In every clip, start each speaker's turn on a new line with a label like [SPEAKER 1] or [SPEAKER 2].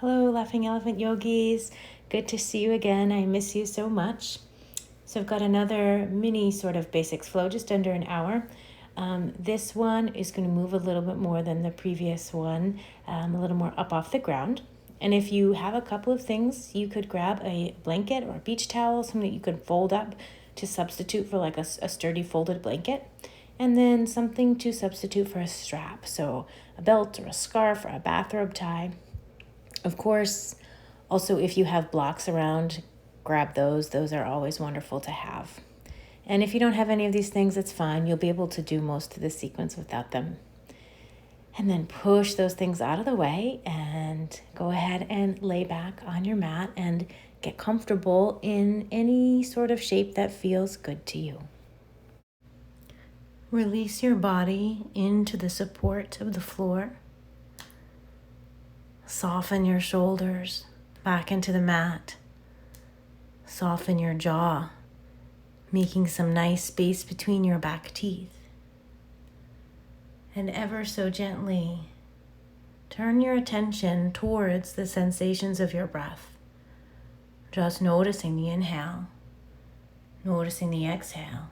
[SPEAKER 1] Hello, Laughing Elephant Yogis. Good to see you again. I miss you so much. So I've got another mini sort of basics flow, just under an hour. This one is going to move a little bit more than the previous one, a little more up off the ground. And if you have a couple of things, you could grab a blanket or a beach towel, something that you could fold up to substitute for like a sturdy folded blanket. And then something to substitute for a strap. So a belt or a scarf or a bathrobe tie. Of course, also if you have blocks around, grab those. Those are always wonderful to have. And if you don't have any of these things, it's fine. You'll be able to do most of the sequence without them. And then push those things out of the way and go ahead and lay back on your mat and get comfortable in any sort of shape that feels good to you. Release your body into the support of the floor. Soften your shoulders back into the mat. Soften your jaw, making some nice space between your back teeth. And ever so gently, turn your attention towards the sensations of your breath. Just noticing the inhale, noticing the exhale.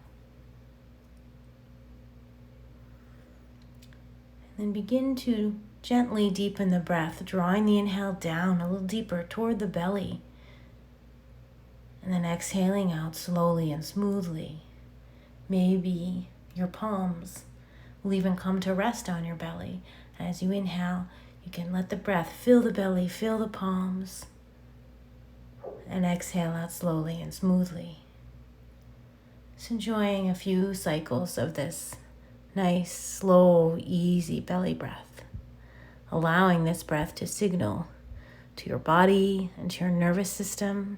[SPEAKER 1] And then begin to gently deepen the breath, drawing the inhale down a little deeper toward the belly. And then exhaling out slowly and smoothly. Maybe your palms will even come to rest on your belly. As you inhale, you can let the breath fill the belly, fill the palms, and exhale out slowly and smoothly. Just enjoying a few cycles of this nice, slow, easy belly breath. Allowing this breath to signal to your body and to your nervous system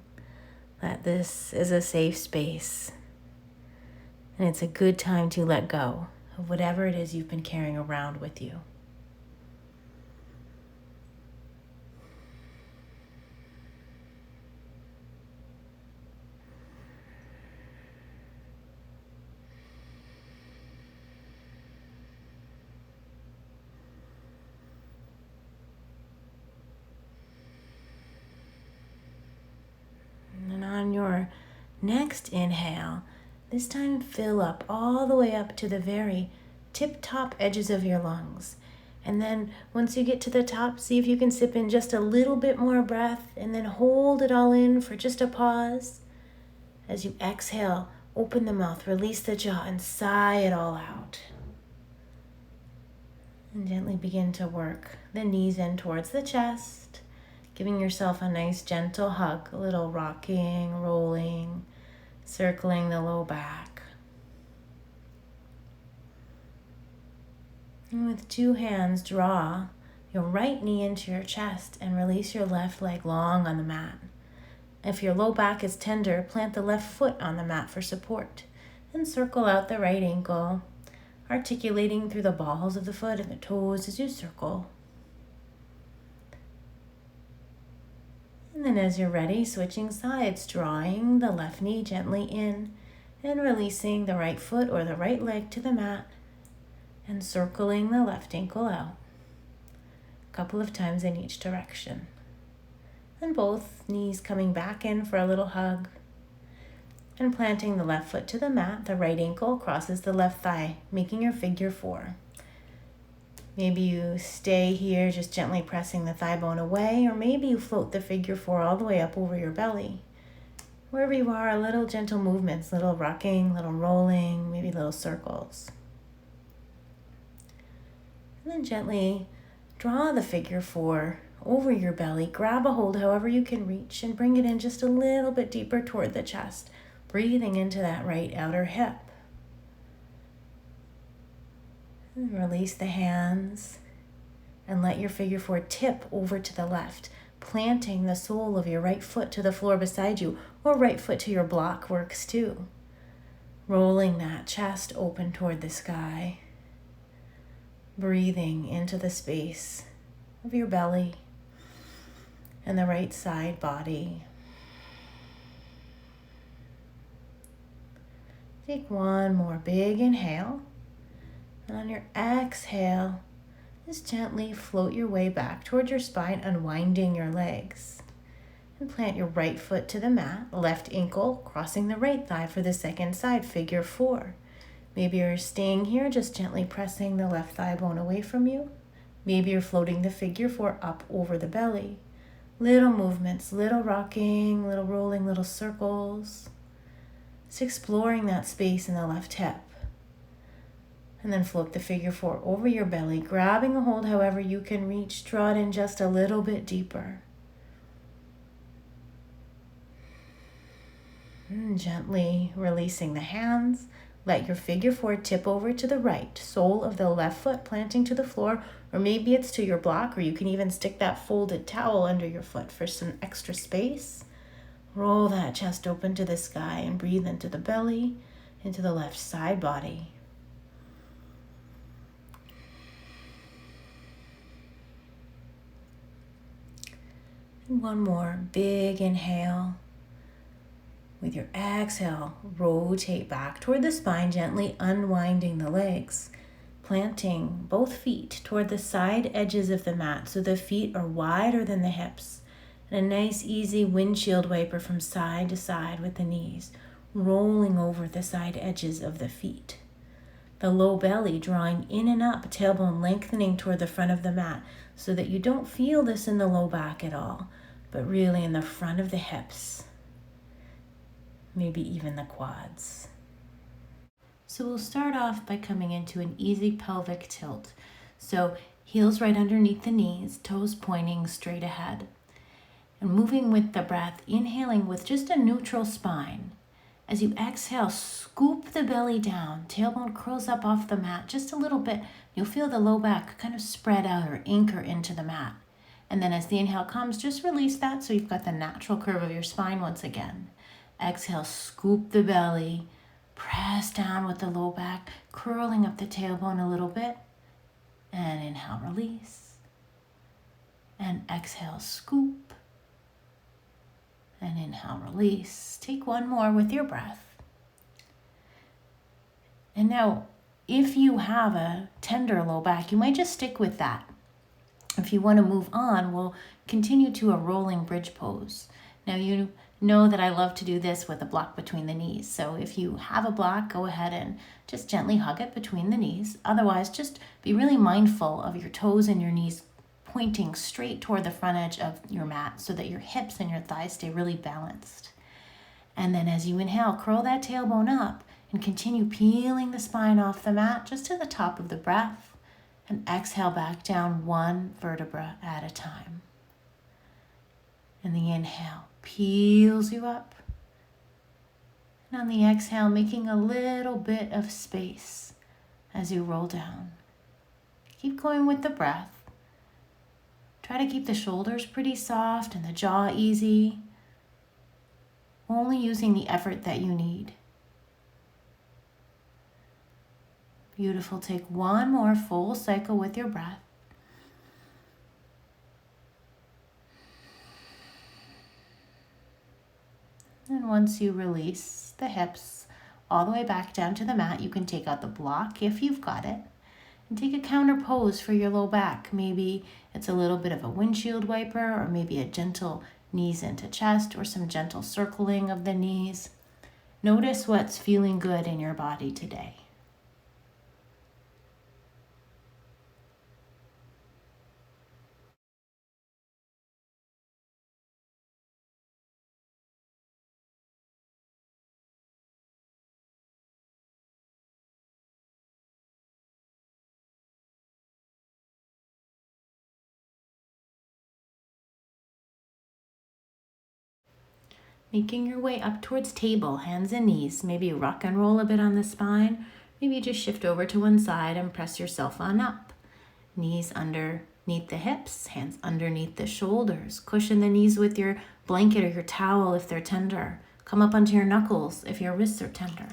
[SPEAKER 1] that this is a safe space. And it's a good time to let go of whatever it is you've been carrying around with you. And on your next inhale, this time fill up all the way up to the very tip-top edges of your lungs. And then once you get to the top, see if you can sip in just a little bit more breath and then hold it all in for just a pause. As you exhale, open the mouth, release the jaw, and sigh it all out. And gently begin to work the knees in towards the chest, giving yourself a nice gentle hug, a little rocking, rolling, circling the low back. And with two hands, draw your right knee into your chest and release your left leg long on the mat. If your low back is tender, plant the left foot on the mat for support and circle out the right ankle, articulating through the balls of the foot and the toes as you circle. And then as you're ready, switching sides, drawing the left knee gently in and releasing the right foot or the right leg to the mat and circling the left ankle out a couple of times in each direction. And both knees coming back in for a little hug and planting the left foot to the mat. The right ankle crosses the left thigh, making your figure four. Maybe you stay here just gently pressing the thigh bone away, or maybe you float the figure four all the way up over your belly. Wherever you are, little gentle movements, little rocking, little rolling, maybe little circles. And then gently draw the figure four over your belly. Grab a hold however you can reach and bring it in just a little bit deeper toward the chest, breathing into that right outer hip. And release the hands and let your figure four tip over to the left, planting the sole of your right foot to the floor beside you, or right foot to your block works too. Rolling that chest open toward the sky, breathing into the space of your belly and the right side body. Take one more big inhale. And on your exhale, Just gently float your way back towards your spine, unwinding your legs. And plant your right foot to the mat, left ankle crossing the right thigh for the second side, figure 4. Maybe you're staying here, just gently pressing the left thigh bone away from you. Maybe you're floating the figure 4 up over the belly. Little movements, little rocking, little rolling, little circles. Just exploring that space in the left hip. And then float the figure 4 over your belly, grabbing a hold however you can reach. Draw it in just a little bit deeper. And gently releasing the hands. Let your figure 4 tip over to the right, sole of the left foot planting to the floor, or maybe it's to your block, or you can even stick that folded towel under your foot for some extra space. Roll that chest open to the sky and breathe into the belly, into the left side body. And one more big inhale. With your exhale, rotate back toward the spine, gently unwinding the legs, planting both feet toward the side edges of the mat so the feet are wider than the hips. And a nice easy windshield wiper from side to side with the knees, rolling over the side edges of the feet. The low belly drawing in and up, tailbone lengthening toward the front of the mat so that you don't feel this in the low back at all, but really in the front of the hips. Maybe even the quads. So we'll start off by coming into an easy pelvic tilt. So heels right underneath the knees, toes pointing straight ahead. And moving with the breath, inhaling with just a neutral spine. As you exhale, scoop the belly down, tailbone curls up off the mat just a little bit. You'll feel the low back kind of spread out or anchor into the mat. And then as the inhale comes, just release that so you've got the natural curve of your spine once again. Exhale, scoop the belly, press down with the low back, curling up the tailbone a little bit. And inhale, release. And exhale, scoop. And inhale, release. Take one more with your breath. And now, if you have a tender low back, you might just stick with that. If you want to move on, we'll continue to a rolling bridge pose. Now, you know that I love to do this with a block between the knees. So if you have a block, go ahead and just gently hug it between the knees. Otherwise, just be really mindful of your toes and your knees pointing straight toward the front edge of your mat so that your hips and your thighs stay really balanced. And then as you inhale, curl that tailbone up and continue peeling the spine off the mat just to the top of the breath. And exhale back down one vertebra at a time. And the inhale peels you up. And on the exhale, making a little bit of space as you roll down. Keep going with the breath. Try to keep the shoulders pretty soft and the jaw easy. Only using the effort that you need. Beautiful. Take one more full cycle with your breath. And once you release the hips all the way back down to the mat, you can take out the block if you've got it. And take a counter pose for your low back. Maybe it's a little bit of a windshield wiper, or maybe a gentle knees into chest, or some gentle circling of the knees. Notice what's feeling good in your body today. Making your way up towards table, hands and knees. Maybe rock and roll a bit on the spine. Maybe just shift over to one side and press yourself on up. Knees underneath the hips, hands underneath the shoulders. Cushion the knees with your blanket or your towel if they're tender. Come up onto your knuckles if your wrists are tender.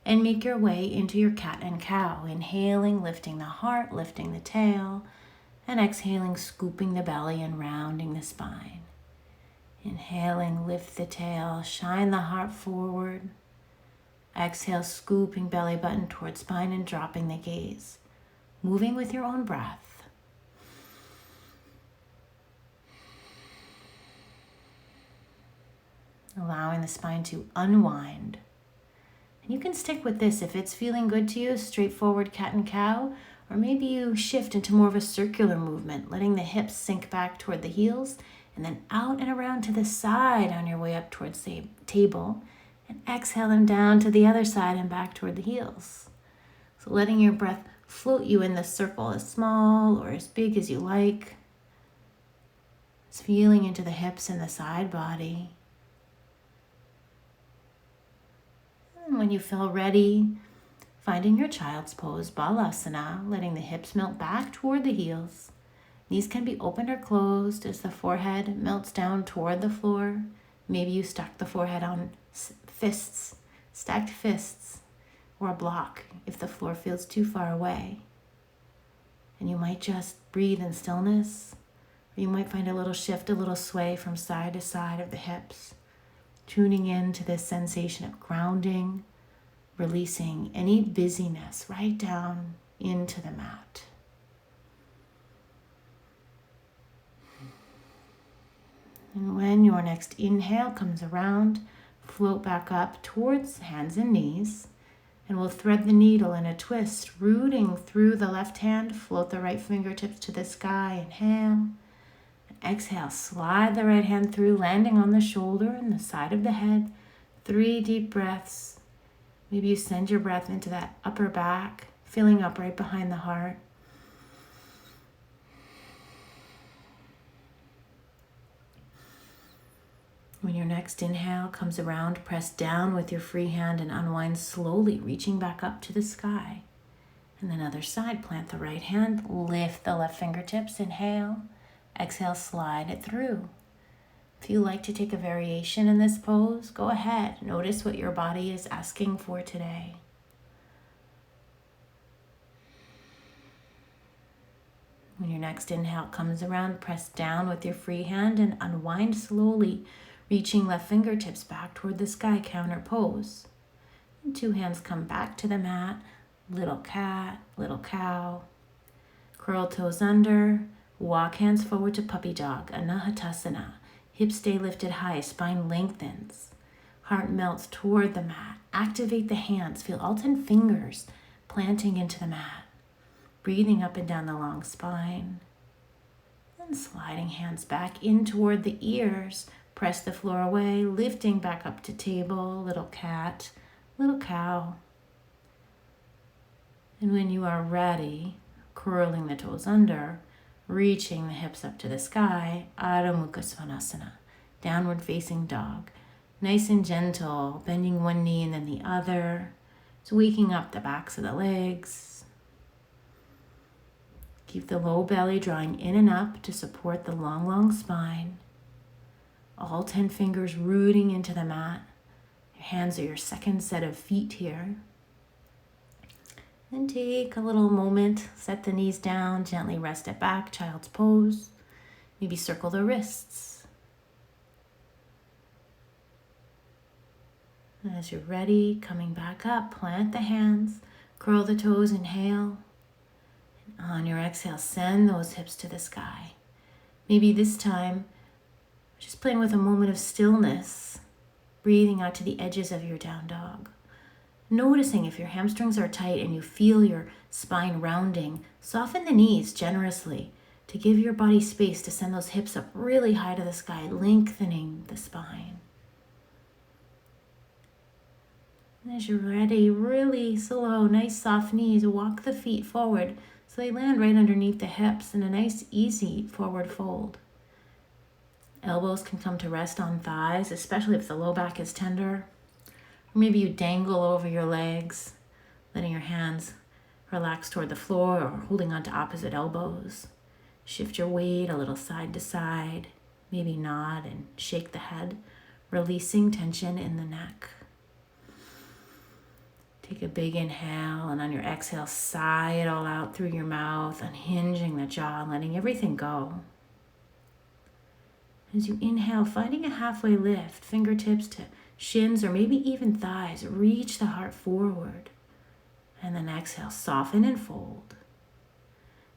[SPEAKER 1] And make your way into your cat and cow. Inhaling, lifting the heart, lifting the tail. And exhaling, scooping the belly and rounding the spine. Inhaling, lift the tail, shine the heart forward. Exhale, scooping belly button towards spine and dropping the gaze. Moving with your own breath. allowing the spine to unwind. And you can stick with this if it's feeling good to you, straightforward cat and cow, or maybe you shift into more of a circular movement, letting the hips sink back toward the heels and then out and around to the side on your way up towards the table, and exhale them down to the other side and back toward the heels. So letting your breath float you in the circle, as small or as big as you like. Just feeling into the hips and the side body. And when you feel ready, finding your child's pose, Balasana, letting the hips melt back toward the heels. Knees can be opened or closed as the forehead melts down toward the floor. Maybe you stack the forehead on fists, stacked fists, or a block if the floor feels too far away. And you might just breathe in stillness, or you might find a little shift, a little sway from side to side of the hips, tuning into this sensation of grounding, releasing any busyness right down into the mat. And when your next inhale comes around, float back up towards hands and knees, and we'll thread the needle in a twist, rooting through the left hand, float the right fingertips to the sky, inhale. And exhale, slide the right hand through, landing on the shoulder and the side of the head. 3 deep breaths. Maybe you send your breath into that upper back, filling up right behind the heart. When your next inhale comes around, press down with your free hand and unwind slowly, reaching back up to the sky. And then other side, plant the right hand, lift the left fingertips, inhale, exhale, slide it through. If you like to take a variation in this pose, go ahead. Notice what your body is asking for today. When your next inhale comes around, press down with your free hand and unwind slowly, reaching left fingertips back toward the sky, counter pose. And 2 hands come back to the mat, little cat, little cow. Curl toes under, walk hands forward to puppy dog, Anahatasana. Hips stay lifted high, spine lengthens. Heart melts toward the mat. Activate the hands, feel all 10 fingers planting into the mat. Breathing up and down the long spine. And sliding hands back in toward the ears. Press the floor away, lifting back up to table, little cat, little cow. And when you are ready, curling the toes under, reaching the hips up to the sky, Adho Mukha Svanasana, downward facing dog. Nice and gentle, bending one knee and then the other. It's waking up the backs of the legs. Keep the low belly drawing in and up to support the long, long spine. All 10 fingers rooting into the mat. Your hands are your second set of feet here. Then take a little moment, set the knees down, gently rest it back, child's pose. Maybe circle the wrists. And as you're ready, coming back up, plant the hands, curl the toes, inhale. And on your exhale, send those hips to the sky. Maybe this time, just playing with a moment of stillness, breathing out to the edges of your down dog. Noticing if your hamstrings are tight and you feel your spine rounding, soften the knees generously to give your body space to send those hips up really high to the sky, lengthening the spine. And as you're ready, really slow, nice soft knees, walk the feet forward so they land right underneath the hips in a nice, easy forward fold. Elbows can come to rest on thighs, especially if the low back is tender. Or maybe you dangle over your legs, letting your hands relax toward the floor or holding onto opposite elbows. Shift your weight a little side to side. Maybe nod and shake the head, releasing tension in the neck. Take a big inhale, and on your exhale, sigh it all out through your mouth, unhinging the jaw, letting everything go. As you inhale, finding a halfway lift, fingertips to shins or maybe even thighs, reach the heart forward. And then exhale, soften and fold.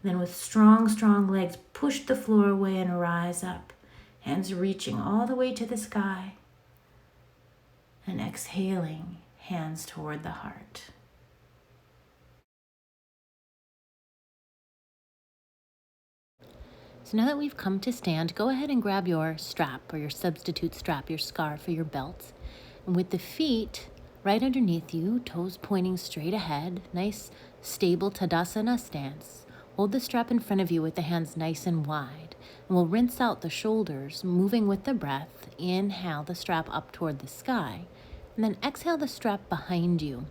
[SPEAKER 1] Then with strong, strong legs, push the floor away and rise up. Hands reaching all the way to the sky. And exhaling, hands toward the heart. So now that we've come to stand, go ahead and grab your strap or your substitute strap, your scarf or your belt. And with the feet right underneath you, toes pointing straight ahead, nice stable Tadasana stance. Hold the strap in front of you with the hands nice and wide. And we'll rinse out the shoulders, moving with the breath. Inhale the strap up toward the sky. And then exhale the strap behind you.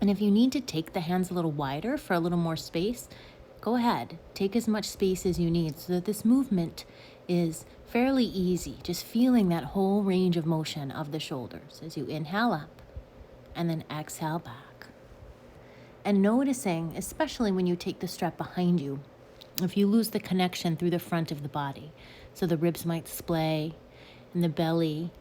[SPEAKER 1] And if you need to take the hands a little wider for a little more space, go ahead, take as much space as you need so that this movement is fairly easy, just feeling that whole range of motion of the shoulders as you inhale up and then exhale back. And noticing, especially when you take the strap behind you, if you lose the connection through the front of the body, so the ribs might splay and the belly,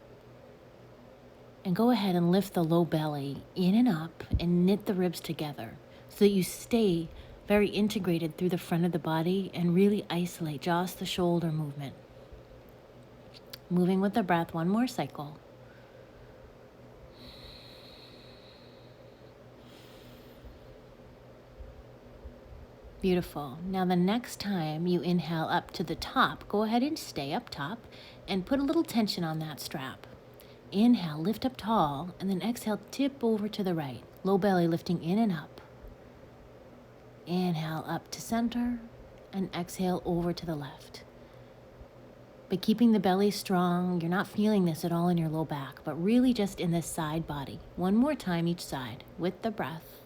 [SPEAKER 1] and go ahead and lift the low belly in and up and knit the ribs together so that you stay very integrated through the front of the body and really isolate just the shoulder movement. Moving with the breath, one more cycle. Beautiful. Now the next time you inhale up to the top, go ahead and stay up top and put a little tension on that strap. Inhale, lift up tall, and then exhale, tip over to the right. Low belly lifting in and up. Inhale up to center and exhale over to the left. But keeping the belly strong, you're not feeling this at all in your low back, but really just in the side body. One more time each side with the breath.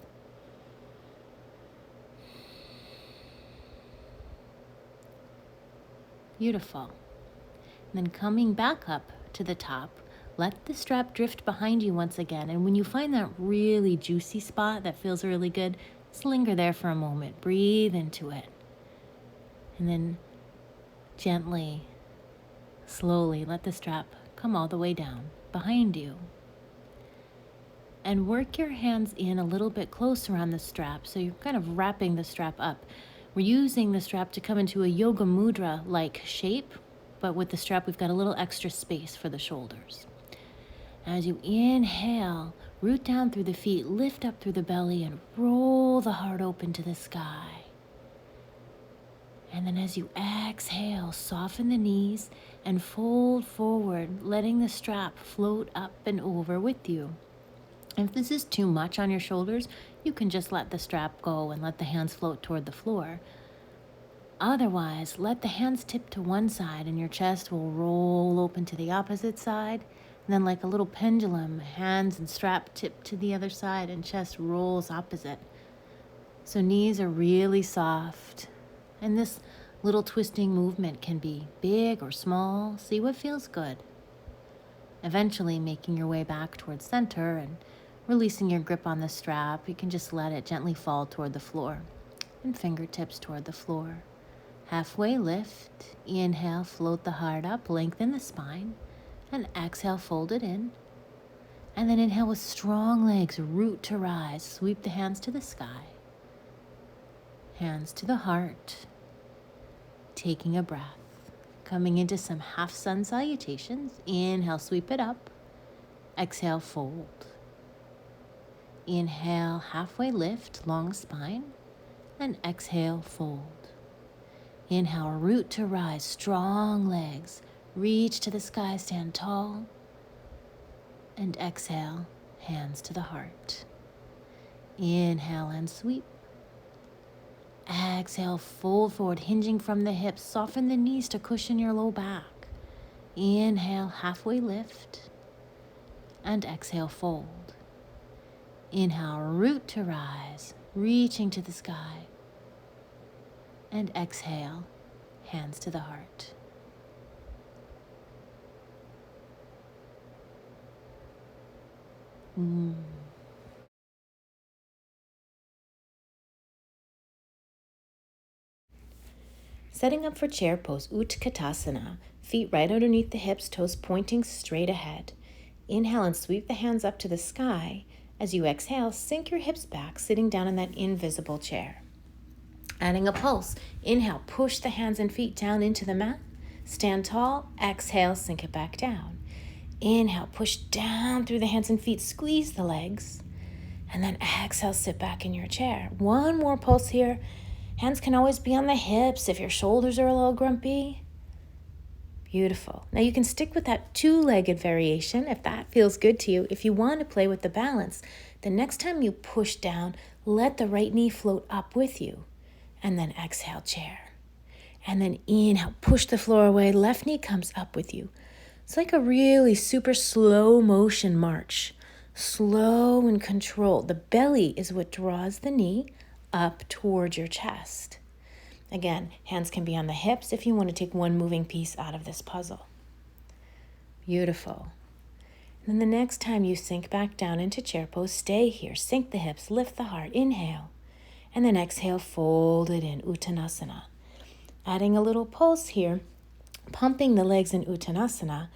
[SPEAKER 1] Beautiful. And then coming back up to the top, let the strap drift behind you once again. And when you find that really juicy spot that feels really good, just linger there for a moment. Breathe into it. And then gently, slowly let the strap come all the way down behind you. And work your hands in a little bit closer on the strap. So you're kind of wrapping the strap up. We're using the strap to come into a yoga mudra-like shape, but with the strap we've got a little extra space for the shoulders. As you inhale, root down through the feet, lift up through the belly, and roll the heart open to the sky. And then as you exhale, soften the knees and fold forward, letting the strap float up and over with you. If this is too much on your shoulders, you can just let the strap go and let the hands float toward the floor. Otherwise, let the hands tip to one side and your chest will roll open to the opposite side. And then like a little pendulum, hands and strap tip to the other side and chest rolls opposite. So knees are really soft. And this little twisting movement can be big or small. See what feels good. Eventually making your way back towards center and releasing your grip on the strap. You can just let it gently fall toward the floor and fingertips toward the floor. Halfway lift. Inhale, float the heart up, lengthen the spine. And exhale, fold it in. And then inhale with strong legs, root to rise. Sweep the hands to the sky. Hands to the heart. Taking a breath. Coming into some half sun salutations. Inhale, sweep it up. Exhale, fold. Inhale, halfway lift, long spine. And exhale, fold. Inhale, root to rise, strong legs. Reach to the sky, stand tall. And exhale, hands to the heart. Inhale and sweep. Exhale, fold forward, hinging from the hips. Soften the knees to cushion your low back. Inhale, halfway lift. And exhale, fold. Inhale, root to rise, reaching to the sky. And exhale, hands to the heart. Setting up for chair pose, Utkatasana. Feet right underneath the hips, toes pointing straight ahead. Inhale and sweep the hands up to the sky. As you exhale, sink your hips back, sitting down in that invisible chair. Adding a pulse. Inhale, push the hands and feet down into the mat. Stand tall. Exhale, sink it back down. Inhale, push down through the hands and feet, squeeze the legs. And then exhale, sit back in your chair. One more pulse here. Hands can always be on the hips if your shoulders are a little grumpy. Beautiful. Now you can stick with that two-legged variation if that feels good to you. If you want to play with the balance, the next time you push down, let the right knee float up with you. And then exhale, chair. And then inhale, push the floor away. Left knee comes up with you. It's like a really super slow motion march. Slow and controlled. The belly is what draws the knee up towards your chest. Again, hands can be on the hips if you want to take one moving piece out of this puzzle. Beautiful. And then the next time you sink back down into chair pose, stay here. Sink the hips, lift the heart, inhale. And then exhale, fold it in, Uttanasana. Adding a little pulse here, pumping the legs in Uttanasana.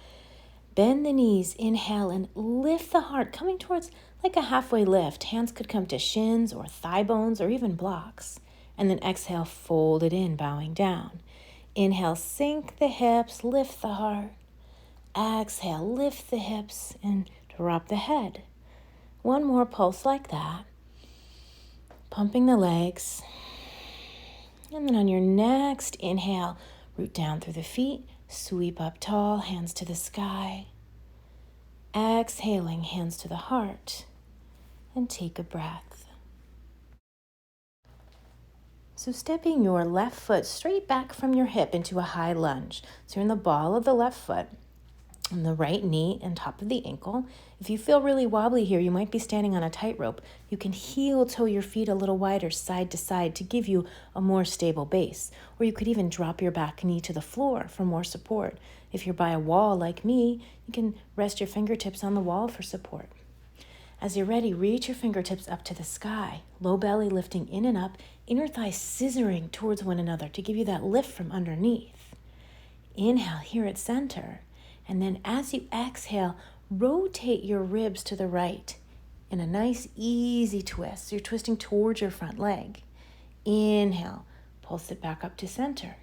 [SPEAKER 1] Bend the knees, inhale, and lift the heart, coming towards like a halfway lift. Hands could come to shins or thigh bones or even blocks. And then exhale, fold it in, bowing down. Inhale, sink the hips, lift the heart. Exhale, lift the hips and drop the head. One more pulse like that. Pumping the legs. And then on your next inhale, root down through the feet, sweep up tall, hands to the sky. Exhaling, hands to the heart. And take a breath. So stepping your left foot straight back from your hip into a high lunge. So you're in the ball of the left foot and the right knee and top of the ankle. If you feel really wobbly here, you might be standing on a tightrope. You can heel toe your feet a little wider side to side to give you a more stable base. Or you could even drop your back knee to the floor for more support. If you're by a wall like me, you can rest your fingertips on the wall for support. As you're ready, reach your fingertips up to the sky. Low belly lifting in and up, inner thighs scissoring towards one another to give you that lift from underneath. Inhale here at center. And then as you exhale, rotate your ribs to the right in a nice, easy twist. So you're twisting towards your front leg. Inhale, pulse it back up to center.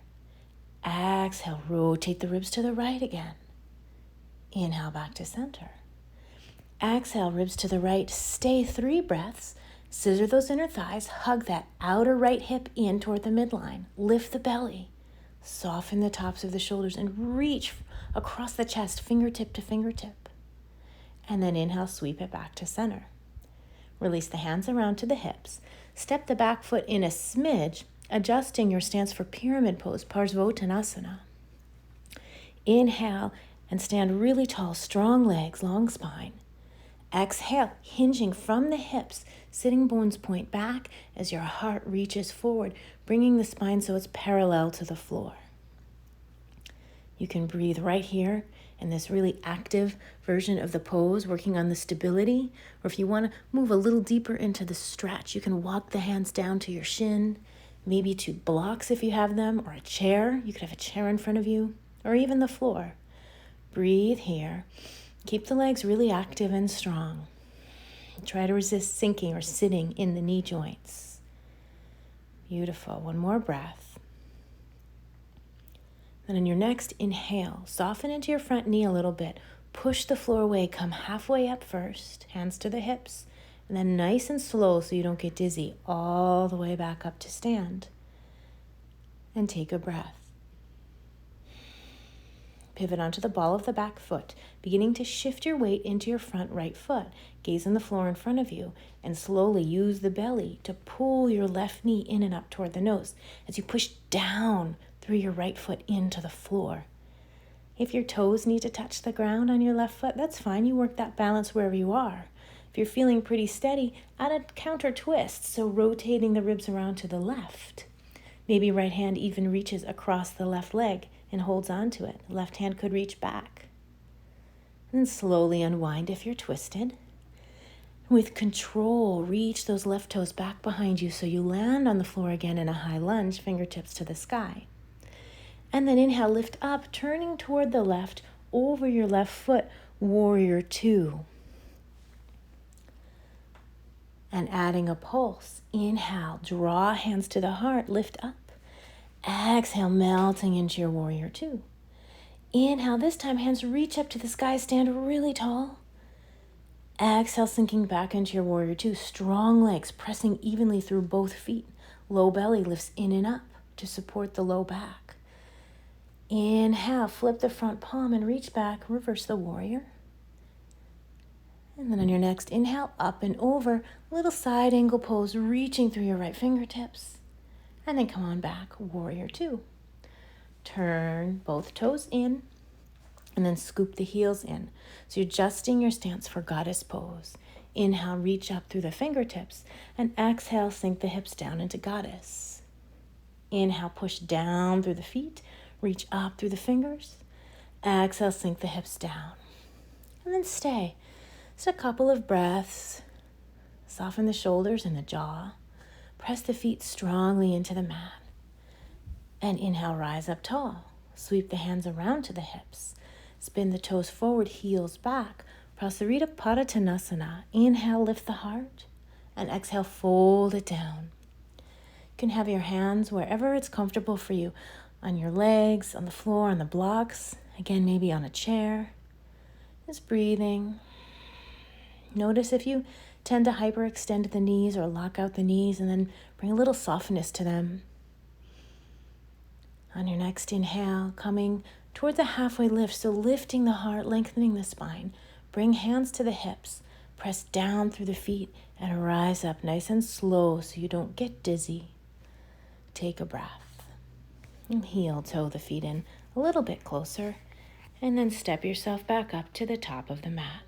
[SPEAKER 1] Exhale, rotate the ribs to the right again. Inhale, back to center. Exhale, ribs to the right. Stay 3 breaths. Scissor those inner thighs. Hug that outer right hip in toward the midline. Lift the belly. Soften the tops of the shoulders and reach across the chest, fingertip to fingertip. And then inhale, sweep it back to center. Release the hands around to the hips. Step the back foot in a smidge, adjusting your stance for pyramid pose, Parsvottanasana. Inhale and stand really tall, strong legs, long spine. Exhale, hinging from the hips, sitting bones point back as your heart reaches forward, bringing the spine so it's parallel to the floor. You can breathe right here in this really active version of the pose, working on the stability. Or if you want to move a little deeper into the stretch, you can walk the hands down to your shin, maybe to blocks if you have them, or a chair. You could have a chair in front of you, or even the floor. Breathe here. Keep the legs really active and strong. Try to resist sinking or sitting in the knee joints. Beautiful. One more breath. Then on your next inhale, soften into your front knee a little bit. Push the floor away. Come halfway up first, hands to the hips. And then nice and slow so you don't get dizzy, all the way back up to stand. And take a breath. Pivot onto the ball of the back foot, beginning to shift your weight into your front right foot. Gaze on the floor in front of you, and slowly use the belly to pull your left knee in and up toward the nose as you push down through your right foot into the floor. If your toes need to touch the ground on your left foot, that's fine. You work that balance wherever you are. If you're feeling pretty steady, add a counter twist, so rotating the ribs around to the left. Maybe right hand even reaches across the left leg and holds on to it. Left hand could reach back. And slowly unwind if you're twisted. With control, reach those left toes back behind you so you land on the floor again in a high lunge, fingertips to the sky. And then inhale, lift up, turning toward the left, over your left foot, warrior 2. And adding a pulse. Inhale, draw hands to the heart, lift up. Exhale, melting into your warrior 2. Inhale, this time hands reach up to the sky, stand really tall. Exhale, sinking back into your warrior two. Strong legs pressing evenly through both feet. Low belly lifts in and up to support the low back. Inhale, flip the front palm and reach back, reverse the warrior. And then on your next inhale, up and over, little side angle pose, reaching through your right fingertips. And then come on back, warrior two. Turn both toes in, and then scoop the heels in. So you're adjusting your stance for goddess pose. Inhale, reach up through the fingertips, and exhale, sink the hips down into goddess. Inhale, push down through the feet, reach up through the fingers. Exhale, sink the hips down. And then stay. Just a couple of breaths. Soften the shoulders and the jaw. Press the feet strongly into the mat. And inhale, rise up tall. Sweep the hands around to the hips. Spin the toes forward, heels back. Prasarita Padottanasana. Inhale, lift the heart. And exhale, fold it down. You can have your hands wherever it's comfortable for you. On your legs, on the floor, on the blocks. Again, maybe on a chair. Just breathing. Notice if you tend to hyperextend the knees or lock out the knees, and then bring a little softness to them. On your next inhale, coming towards a halfway lift, so lifting the heart, lengthening the spine. Bring hands to the hips, press down through the feet, and rise up nice and slow so you don't get dizzy. Take a breath. And heel toe the feet in a little bit closer, and then step yourself back up to the top of the mat.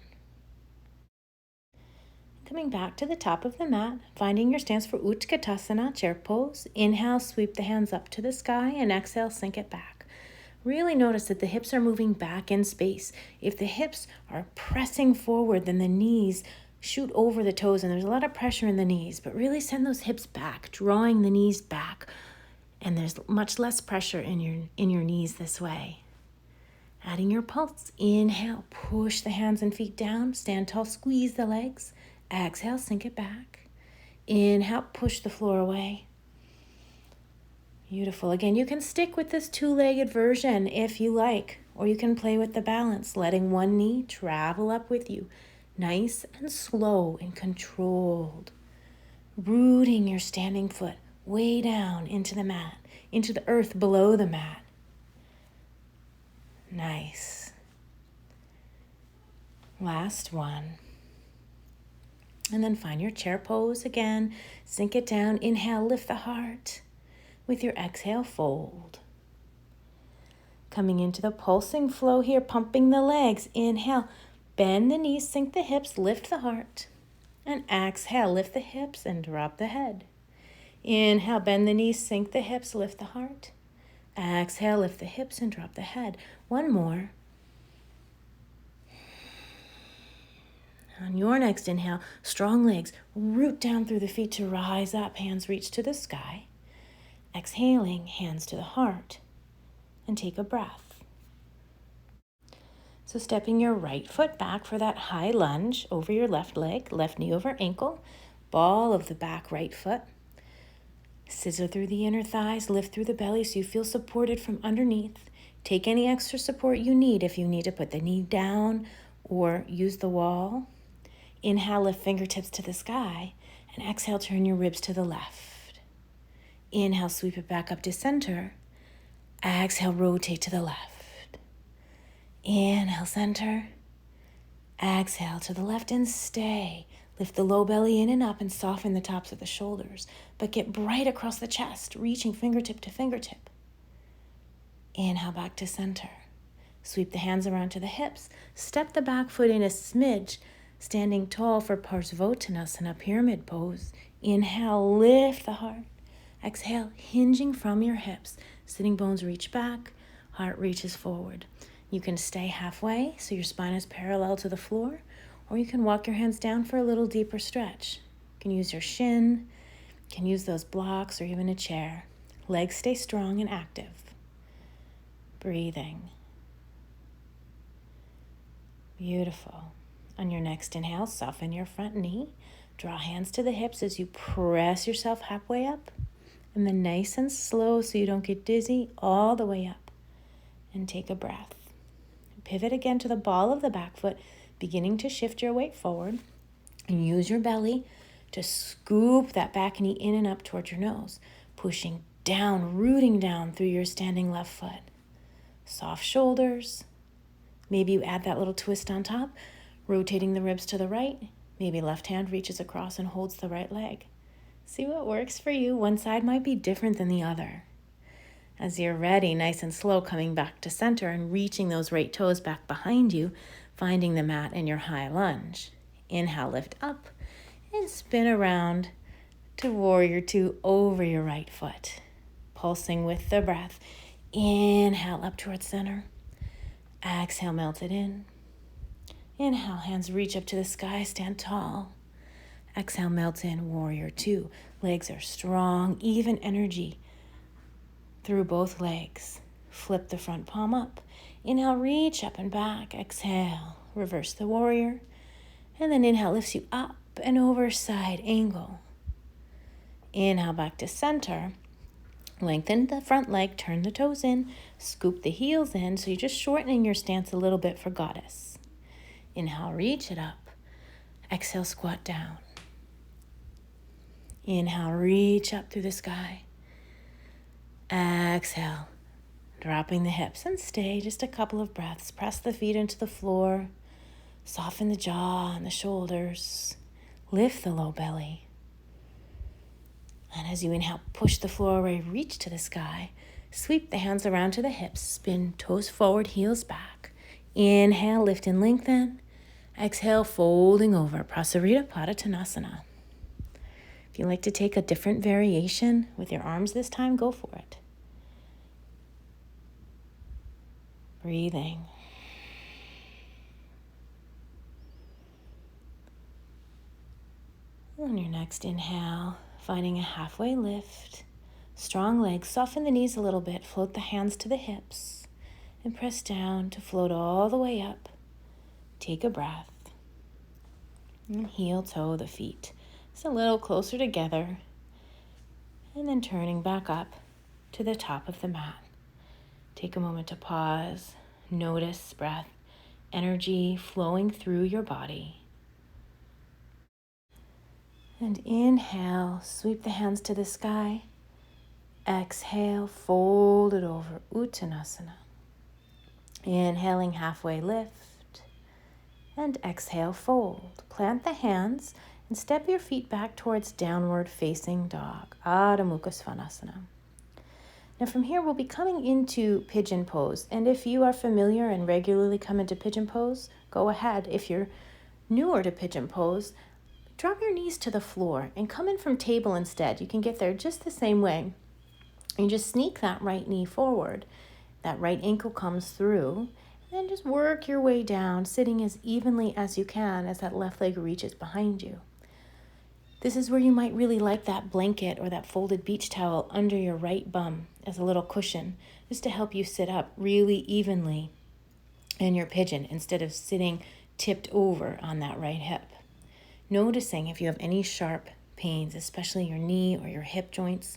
[SPEAKER 1] Coming back to the top of the mat, finding your stance for Utkatasana, chair pose. Inhale, sweep the hands up to the sky, and exhale, sink it back. Really notice that the hips are moving back in space. If the hips are pressing forward, then the knees shoot over the toes, and there's a lot of pressure in the knees, but really send those hips back, drawing the knees back, and there's much less pressure in your knees this way. Adding your pulse. Inhale, push the hands and feet down, stand tall, squeeze the legs. Exhale, sink it back. Inhale, push the floor away. Beautiful. Again, you can stick with this two-legged version if you like, or you can play with the balance, letting one knee travel up with you. Nice and slow and controlled. Rooting your standing foot way down into the mat, into the earth below the mat. Nice. Last one. And then find your chair pose again. Sink it down. Inhale, lift the heart. With your exhale, fold. Coming into the pulsing flow here, pumping the legs. Inhale, bend the knees, sink the hips, lift the heart. And exhale, lift the hips and drop the head. Inhale, bend the knees, sink the hips, lift the heart. Exhale, lift the hips and drop the head. One more. On your next inhale, strong legs, root down through the feet to rise up, hands reach to the sky. Exhaling, hands to the heart, and take a breath. So stepping your right foot back for that high lunge over your left leg, left knee over ankle, ball of the back right foot. Scissor through the inner thighs, lift through the belly so you feel supported from underneath. Take any extra support you need if you need to put the knee down or use the wall. Inhale, lift fingertips to the sky, and exhale, turn your ribs to the left. Inhale, sweep it back up to center. Exhale, rotate to the left. Inhale, center. Exhale to the left and stay. Lift the low belly in and up and soften the tops of the shoulders, but get bright across the chest, reaching fingertip to fingertip. Inhale, back to center. Sweep the hands around to the hips. Step the back foot in a smidge, standing tall for Parsvottanasana, pyramid pose. Inhale, lift the heart. Exhale, hinging from your hips. Sitting bones reach back, heart reaches forward. You can stay halfway so your spine is parallel to the floor, or you can walk your hands down for a little deeper stretch. You can use your shin, you can use those blocks or even a chair. Legs stay strong and active. Breathing. Beautiful. On your next inhale, soften your front knee. Draw hands to the hips as you press yourself halfway up. And then nice and slow so you don't get dizzy, all the way up. And take a breath. pivot again to the ball of the back foot, beginning to shift your weight forward. And use your belly to scoop that back knee in and up towards your nose, pushing down, rooting down through your standing left foot. Soft shoulders. Maybe you add that little twist on top, rotating the ribs to the right. Maybe left hand reaches across and holds the right leg. See what works for you. One side might be different than the other. As you're ready, nice and slow, coming back to center and reaching those right toes back behind you, finding the mat in your high lunge. Inhale, lift up, and spin around to warrior two over your right foot. Pulsing with the breath. Inhale, up towards center. Exhale, melt it in. Inhale, hands reach up to the sky, stand tall. Exhale, melt in, warrior two. Legs are strong, even energy through both legs. Flip the front palm up. Inhale, reach up and back. Exhale, reverse the warrior. And then inhale lifts you up and over, side angle. Inhale, back to center. Lengthen the front leg, turn the toes in, scoop the heels in. So you're just shortening your stance a little bit for goddess. Inhale, reach it up. Exhale, squat down. Inhale, reach up through the sky. Exhale, dropping the hips and stay just a couple of breaths. Press the feet into the floor. Soften the jaw and the shoulders. Lift the low belly. And as you inhale, push the floor away, reach to the sky. Sweep the hands around to the hips. Spin toes forward, heels back. Inhale, lift and lengthen. Exhale, folding over, Prasarita Padottanasana. If you like to take a different variation with your arms this time, go for it. Breathing. On your next inhale, finding a halfway lift. Strong legs, soften the knees a little bit, float the hands to the hips, and press down to float all the way up. Take a breath. And heel toe the feet. It's a little closer together. And then turning back up to the top of the mat. Take a moment to pause, notice breath, energy flowing through your body. And inhale, sweep the hands to the sky. Exhale, fold it over, Uttanasana. Inhaling, halfway lift. And exhale, fold. Plant the hands and step your feet back towards downward facing dog, Adho Mukha Svanasana. Now from here, we'll be coming into pigeon pose. And if you are familiar and regularly come into pigeon pose, go ahead. If you're newer to pigeon pose, drop your knees to the floor and come in from table instead. You can get there just the same way. And just sneak that right knee forward. That right ankle comes through. And then just work your way down, sitting as evenly as you can as that left leg reaches behind you. This is where you might really like that blanket or that folded beach towel under your right bum as a little cushion, just to help you sit up really evenly in your pigeon instead of sitting tipped over on that right hip. Noticing if you have any sharp pains, especially your knee or your hip joints.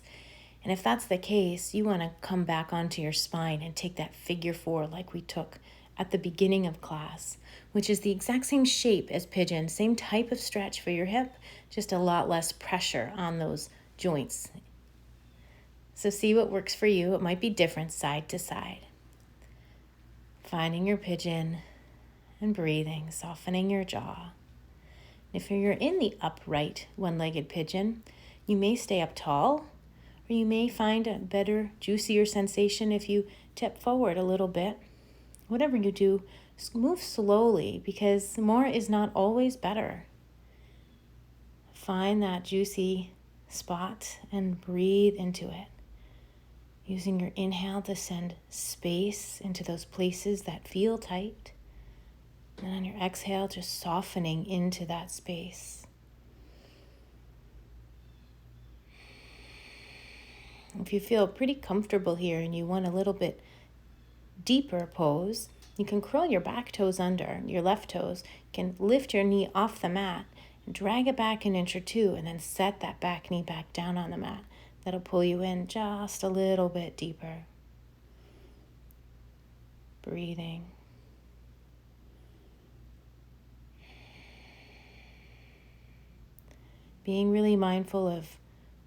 [SPEAKER 1] And if that's the case, you want to come back onto your spine and take that figure four like we took at the beginning of class, which is the exact same shape as pigeon, same type of stretch for your hip, just a lot less pressure on those joints. So see what works for you. It might be different side to side. Finding your pigeon and breathing, softening your jaw. If you're in the upright one-legged pigeon, you may stay up tall, or you may find a better, juicier sensation if you tip forward a little bit. Whatever you do, move slowly because more is not always better. Find that juicy spot and breathe into it. Using your inhale to send space into those places that feel tight. And on your exhale, just softening into that space. If you feel pretty comfortable here and you want a little bit deeper pose, you can curl your back toes under, your left toes. You can lift your knee off the mat and drag it back an inch or two and then set that back knee back down on the mat. That'll pull you in just a little bit deeper. Breathing. being really mindful of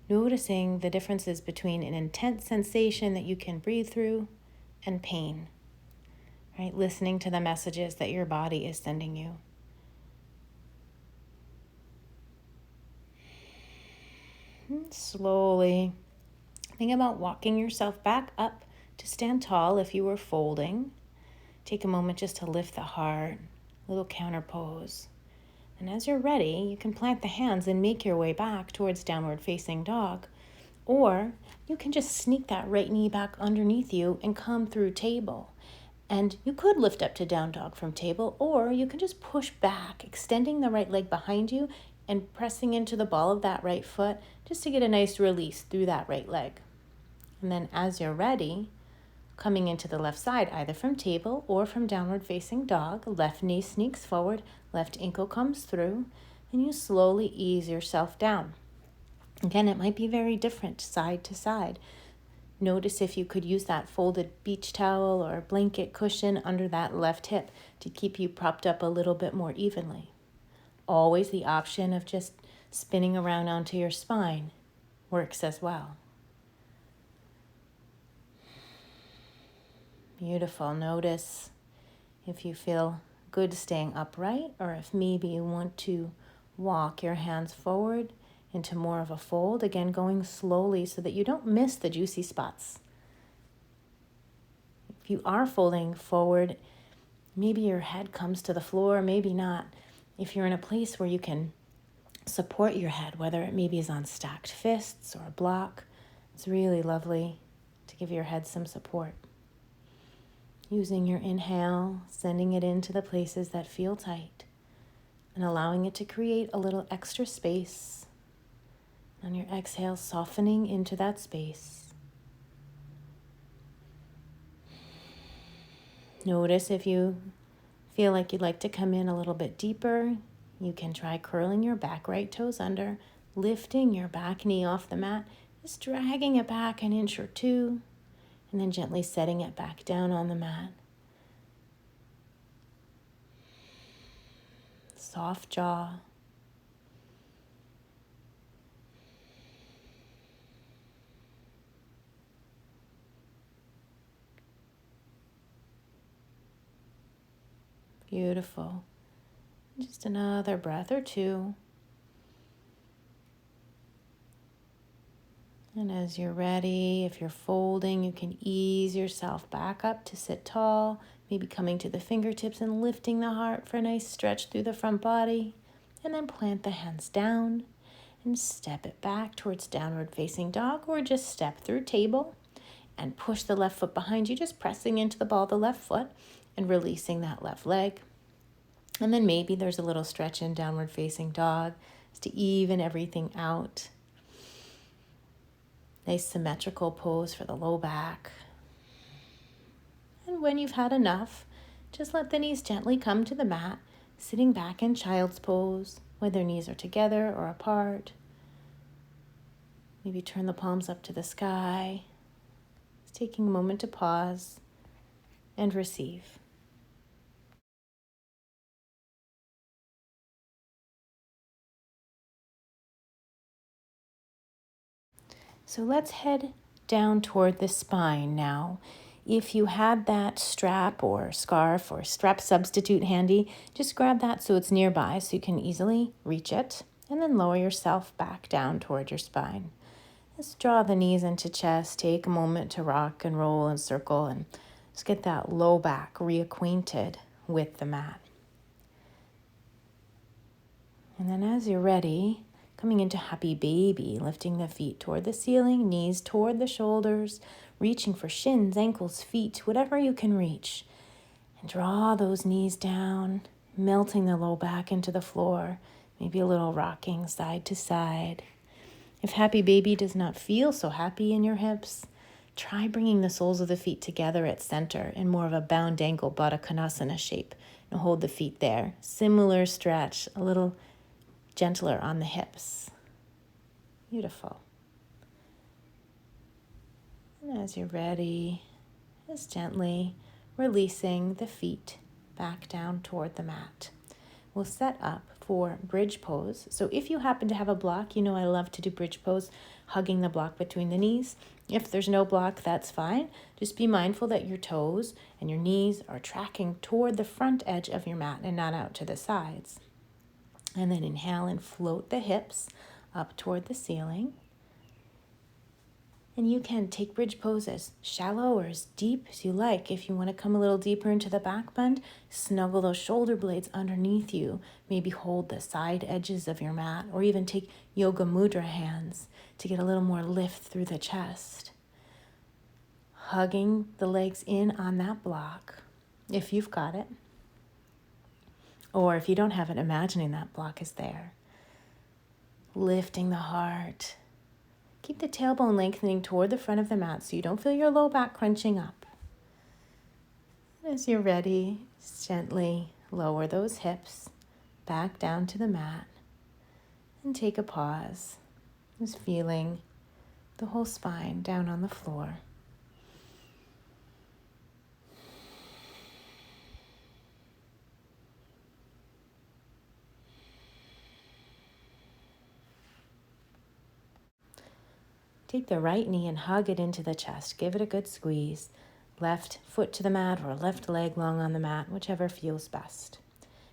[SPEAKER 1] noticing the differences between an intense sensation that you can breathe through and pain, right? Listening to the messages that your body is sending you. And slowly think about walking yourself back up to stand tall if you were folding. Take a moment just to lift the heart, a little counter pose. And as you're ready, you can plant the hands and make your way back towards downward facing dog. Or you can just sneak that right knee back underneath you and come through table. And you could lift up to down dog from table, or you can just push back, extending the right leg behind you and pressing into the ball of that right foot just to get a nice release through that right leg. And then as you're ready, coming into the left side, either from table or from downward facing dog, left knee sneaks forward, left ankle comes through, and you slowly ease yourself down. Again, it might be very different side to side. Notice if you could use that folded beach towel or blanket cushion under that left hip to keep you propped up a little bit more evenly. Always the option of just spinning around onto your spine works as well. Beautiful. Notice if you feel good staying upright, or if maybe you want to walk your hands forward into more of a fold, again going slowly so that you don't miss the juicy spots. If you are folding forward, maybe your head comes to the floor, maybe not. If you're in a place where you can support your head, whether it maybe is on stacked fists or a block, it's really lovely to give your head some support. Using your inhale, sending it into the places that feel tight and allowing it to create a little extra space. On your exhale, softening into that space. Notice if you feel like you'd like to come in a little bit deeper, you can try curling your back right toes under, lifting your back knee off the mat, just dragging it back an inch or two, and then gently setting it back down on the mat. Soft jaw. Beautiful. Just another breath or two. And as you're ready, if you're folding, you can ease yourself back up to sit tall, maybe coming to the fingertips and lifting the heart for a nice stretch through the front body. And then plant the hands down and step it back towards downward facing dog, or just step through table and push the left foot behind you, just pressing into the ball of the left foot and releasing that left leg. And then maybe there's a little stretch in downward facing dog just to even everything out. Nice symmetrical pose for the low back. And when you've had enough, just let the knees gently come to the mat, sitting back in child's pose, whether knees are together or apart. Maybe turn the palms up to the sky. Just taking a moment to pause and receive. So let's head down toward the spine now. If you had that strap or scarf or strap substitute handy, just grab that so it's nearby so you can easily reach it, and then lower yourself back down toward your spine. Just draw the knees into chest, take a moment to rock and roll and circle, and just get that low back reacquainted with the mat. And then as you're ready, coming into happy baby, lifting the feet toward the ceiling, knees toward the shoulders, reaching for shins, ankles, feet, whatever you can reach. And draw those knees down, melting the low back into the floor, maybe a little rocking side to side. If happy baby does not feel so happy in your hips, try bringing the soles of the feet together at center in more of a bound ankle Baddha Konasana shape. And hold the feet there. Similar stretch, a little gentler on the hips. Beautiful. And as you're ready, just gently releasing the feet back down toward the mat. we'll set up for bridge pose. So if you happen to have a block, you know I love to do bridge pose, hugging the block between the knees. If there's no block, that's fine. Just be mindful that your toes and your knees are tracking toward the front edge of your mat and not out to the sides. And then inhale and float the hips up toward the ceiling. And you can take bridge pose as shallow or as deep as you like. If you want to come a little deeper into the back bend, snuggle those shoulder blades underneath you. Maybe hold the side edges of your mat, or even take yoga mudra hands to get a little more lift through the chest. Hugging the legs in on that block, if you've got it. Or if you don't have it, imagining that block is there. Lifting the heart. Keep the tailbone lengthening toward the front of the mat so you don't feel your low back crunching up. As you're ready, just gently lower those hips back down to the mat and take a pause. Just feeling the whole spine down on the floor. Take the right knee and hug it into the chest. Give it a good squeeze. Left foot to the mat or left leg long on the mat, whichever feels best.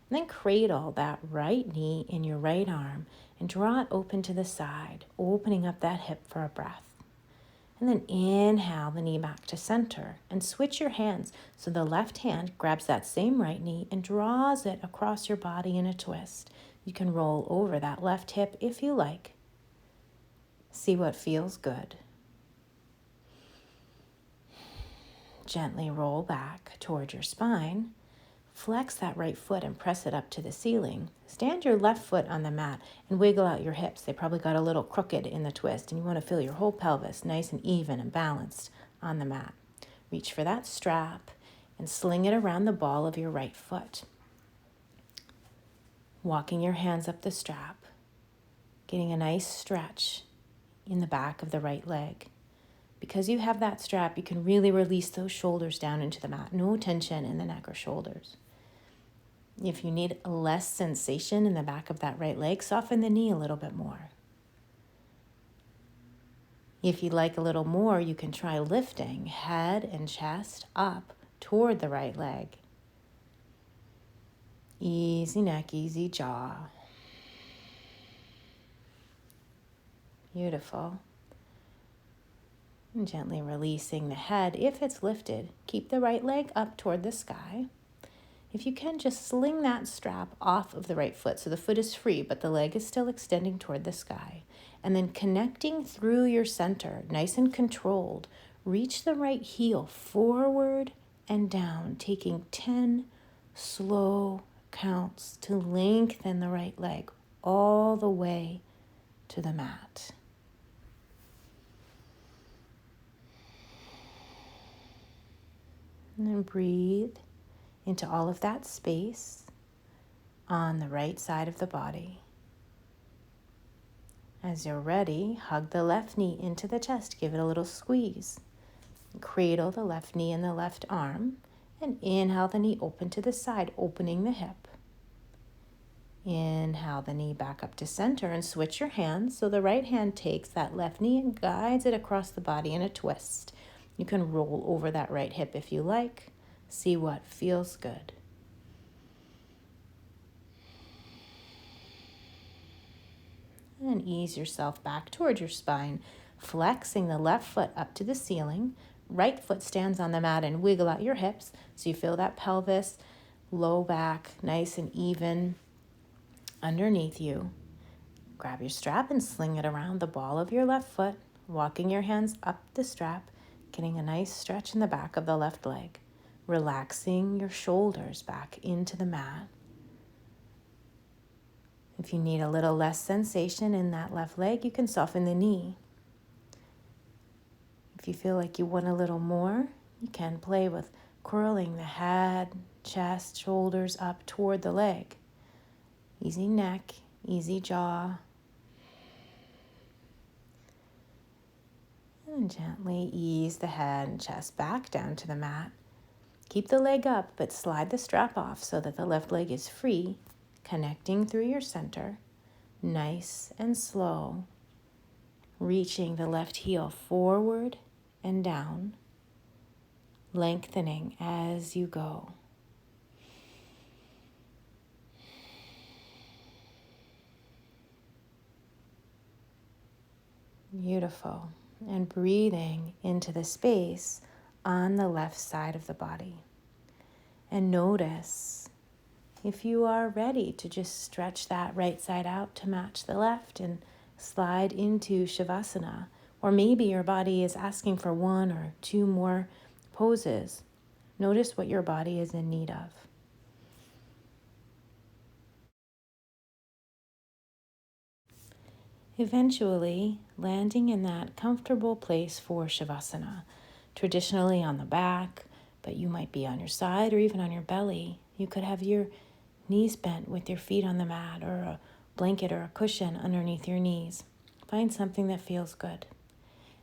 [SPEAKER 1] And then cradle that right knee in your right arm and draw it open to the side, opening up that hip for a breath. And then inhale the knee back to center and switch your hands so the left hand grabs that same right knee and draws it across your body in a twist. You can roll over that left hip if you like. See what feels good. Gently roll back toward your spine. Flex that right foot and press it up to the ceiling. Stand your left foot on the mat and wiggle out your hips. They probably got a little crooked in the twist, and you want to feel your whole pelvis nice and even and balanced on the mat. Reach for that strap and sling it around the ball of your right foot. Walking your hands up the strap, getting a nice stretch in the back of the right leg. Because you have that strap, you can really release those shoulders down into the mat. No tension in the neck or shoulders. If you need less sensation in the back of that right leg, soften the knee a little bit more. If you'd like a little more, you can try lifting head and chest up toward the right leg. Easy neck, easy jaw. Beautiful. And gently releasing the head if it's lifted. Keep the right leg up toward the sky. If you can, just sling that strap off of the right foot so the foot is free, but the leg is still extending toward the sky. And then connecting through your center, nice and controlled, reach the right heel forward and down, taking 10 slow counts to lengthen the right leg all the way to the mat. And then breathe into all of that space on the right side of the body. As you're ready, hug the left knee into the chest. Give it a little squeeze. Cradle the left knee in the left arm. And inhale the knee open to the side, opening the hip. Inhale the knee back up to center and switch your hands. So the right hand takes that left knee and guides it across the body in a twist. You can roll over that right hip if you like. See what feels good. And ease yourself back towards your spine, flexing the left foot up to the ceiling. Right foot stands on the mat and wiggle out your hips so you feel that pelvis, low back, nice and even underneath you. Grab your strap and sling it around the ball of your left foot, walking your hands up the strap, getting a nice stretch in the back of the left leg, relaxing your shoulders back into the mat. If you need a little less sensation in that left leg, you can soften the knee. If you feel like you want a little more, you can play with curling the head, chest, shoulders up toward the leg. Easy neck, easy jaw. And gently ease the head and chest back down to the mat. Keep the leg up, but slide the strap off so that the left leg is free. connecting through your center, nice and slow, reaching the left heel forward and down, lengthening as you go. Beautiful. And breathing into the space on the left side of the body. And notice if you are ready to just stretch that right side out to match the left and slide into Shavasana. Or maybe your body is asking for one or two more poses. Notice what your body is in need of. Eventually, landing in that comfortable place for Shavasana, traditionally on the back, but you might be on your side or even on your belly. You could have your knees bent with your feet on the mat or a blanket or a cushion underneath your knees. Find something that feels good.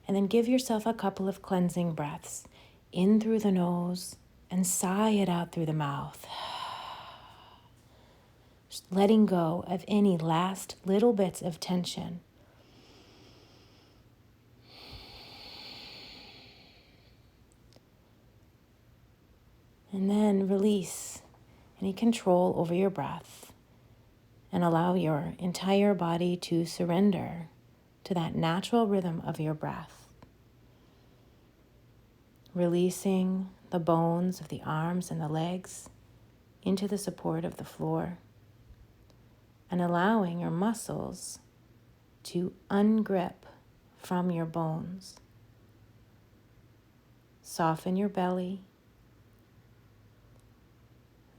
[SPEAKER 1] And then give yourself a couple of cleansing breaths in through the nose and sigh it out through the mouth. Just letting go of any last little bits of tension. And then release any control over your breath and allow your entire body to surrender to that natural rhythm of your breath. Releasing the bones of the arms and the legs into the support of the floor and allowing your muscles to ungrip from your bones. Soften your belly.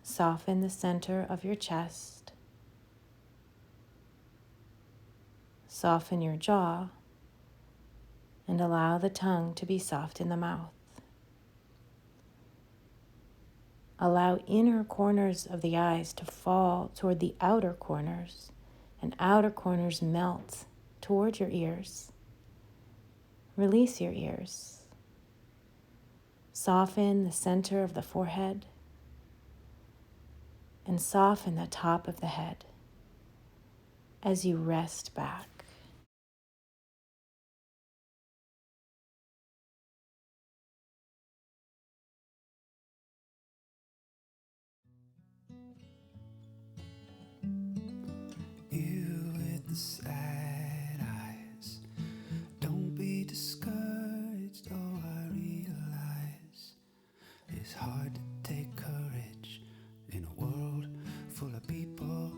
[SPEAKER 1] Soften the center of your chest. Soften your jaw and allow the tongue to be soft in the mouth. Allow inner corners of the eyes to fall toward the outer corners and outer corners melt toward your ears. Release your ears. Soften the center of the forehead and soften the top of the head as you rest back.
[SPEAKER 2] You with the sad eyes, don't be discouraged. Oh, I realize it's hard to take courage in a world full of people.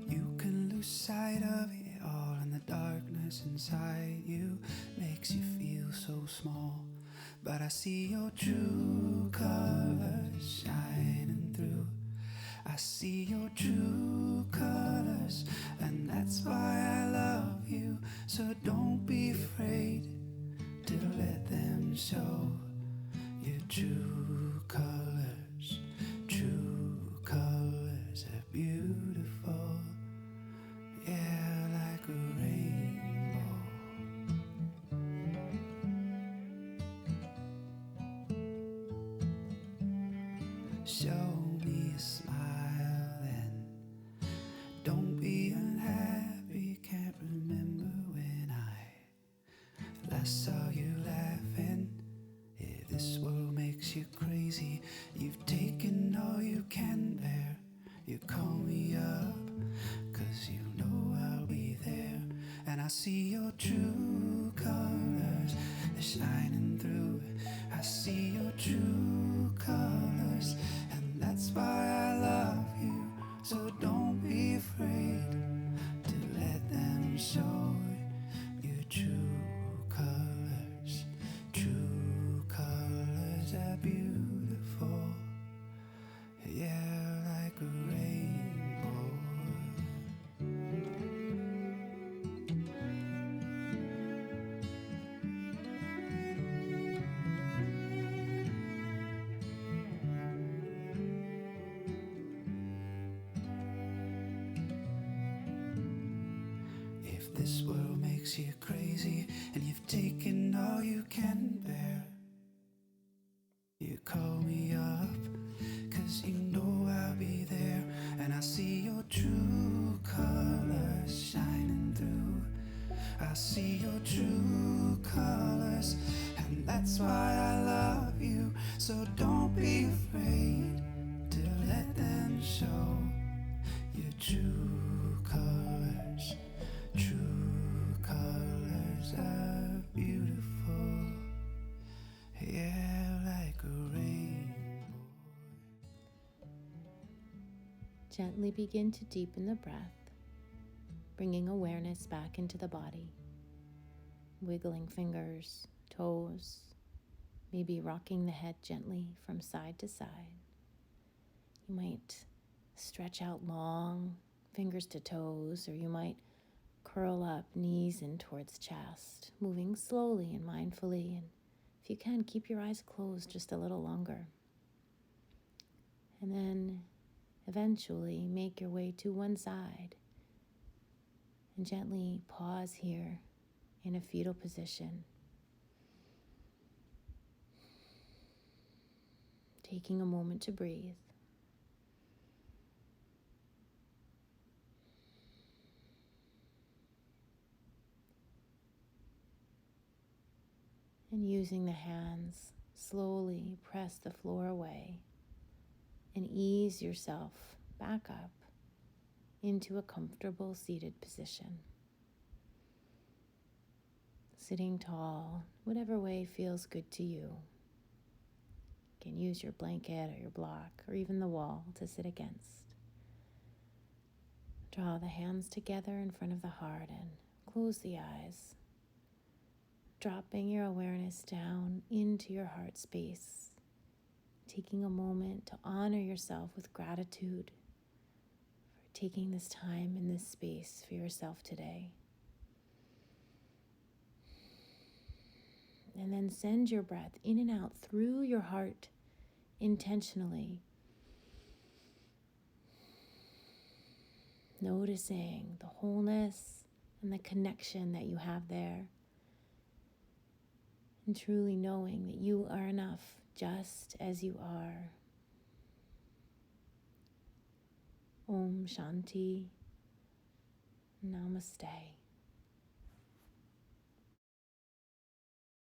[SPEAKER 2] You can lose sight of it all, and the darkness inside you makes you feel so small. But I see your true colors shining through. I see your true colors, and that's why I love you. So don't be afraid to let them show your true colors. True colors are beautiful, yeah, like a rainbow. Show me a smile and don't be unhappy. Can't remember when I last saw you laughing. If this world makes you crazy, you've taken all you can bear. You call me up, 'cause you know I'll be there. And I see your true colors, they're shining through. I see your true colors, and that's why I love you. So don't be afraid to let them show your true colors. True colors are beautiful, yeah, like a rainbow. If this world makes you crazy and you've taken all you can bear, you call me up, 'cause you know I'll be there. And I see your true That's why I love you. So don't be afraid to let them show your true colors. True colors are beautiful. Yeah, like a rainbow.
[SPEAKER 1] Gently begin to deepen the breath, bringing awareness back into the body. Wiggling fingers, toes, maybe rocking the head gently from side to side. You might stretch out long, fingers to toes, or you might curl up, knees in towards chest, moving slowly and mindfully. And if you can, keep your eyes closed just a little longer. And then eventually make your way to one side and gently pause here in a fetal position. Taking a moment to breathe. And using the hands, slowly press the floor away and ease yourself back up into a comfortable seated position. Sitting tall, whatever way feels good to you. You can use your blanket or your block or even the wall to sit against. Draw the hands together in front of the heart and close the eyes, dropping your awareness down into your heart space, taking a moment to honor yourself with gratitude for taking this time in this space for yourself today. And then send your breath in and out through your heart intentionally, noticing the wholeness and the connection that you have there, and truly knowing that you are enough just as you are. Om Shanti. Namaste.